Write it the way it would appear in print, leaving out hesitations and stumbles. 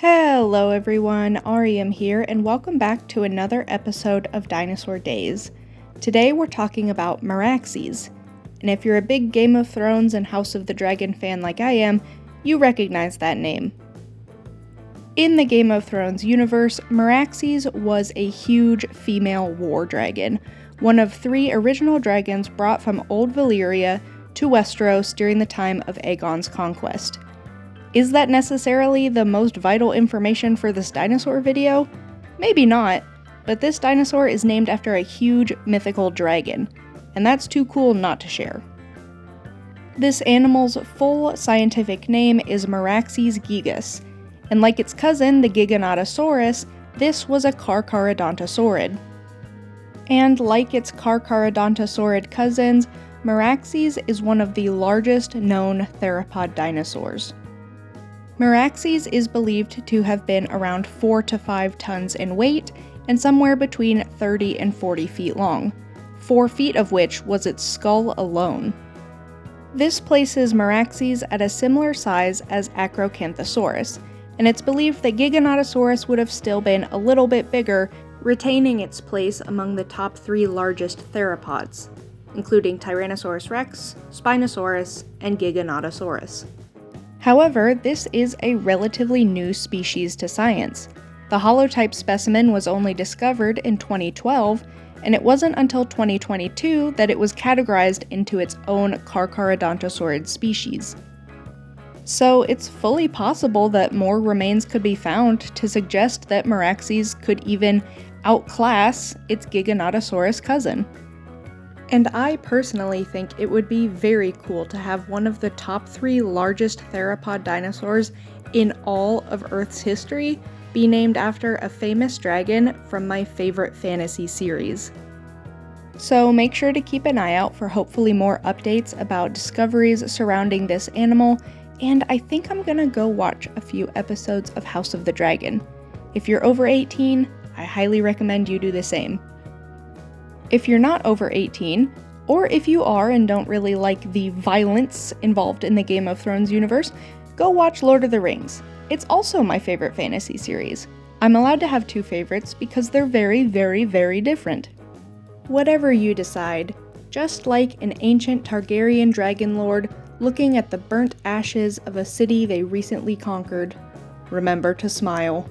Hello everyone, Ariam here, and welcome back to another episode of Dinosaur Days. Today we're talking about Meraxes, and if you're a big Game of Thrones and House of the Dragon fan like I am, you recognize that name. In the Game of Thrones universe, Meraxes was a huge female war dragon, one of 3 original dragons brought from Old Valyria to Westeros during the time of Aegon's conquest. Is that necessarily the most vital information for this dinosaur video? Maybe not, but this dinosaur is named after a huge mythical dragon, and that's too cool not to share. This animal's full scientific name is Meraxes gigas, and like its cousin, the Giganotosaurus, this was a Carcharodontosaurid. And like its Carcharodontosaurid cousins, Meraxes is one of the largest known theropod dinosaurs. Meraxes is believed to have been around 4 to 5 tons in weight and somewhere between 30 and 40 feet long, 4 feet of which was its skull alone. This places Meraxes at a similar size as Acrocanthosaurus, and it's believed that Giganotosaurus would have still been a little bit bigger, retaining its place among the top 3 largest theropods, including Tyrannosaurus rex, Spinosaurus, and Giganotosaurus. However, this is a relatively new species to science. The holotype specimen was only discovered in 2012, and it wasn't until 2022 that it was categorized into its own Carcharodontosaurid species. So it's fully possible that more remains could be found to suggest that Meraxes could even outclass its Giganotosaurus cousin. And I personally think it would be very cool to have one of the top 3 largest theropod dinosaurs in all of Earth's history be named after a famous dragon from my favorite fantasy series. So make sure to keep an eye out for hopefully more updates about discoveries surrounding this animal, and I think I'm gonna go watch a few episodes of House of the Dragon. If you're over 18, I highly recommend you do the same. If you're not over 18, or if you are and don't really like the violence involved in the Game of Thrones universe, go watch Lord of the Rings. It's also my favorite fantasy series. I'm allowed to have 2 favorites because they're very, very, very different. Whatever you decide, just like an ancient Targaryen dragon lord looking at the burnt ashes of a city they recently conquered, remember to smile.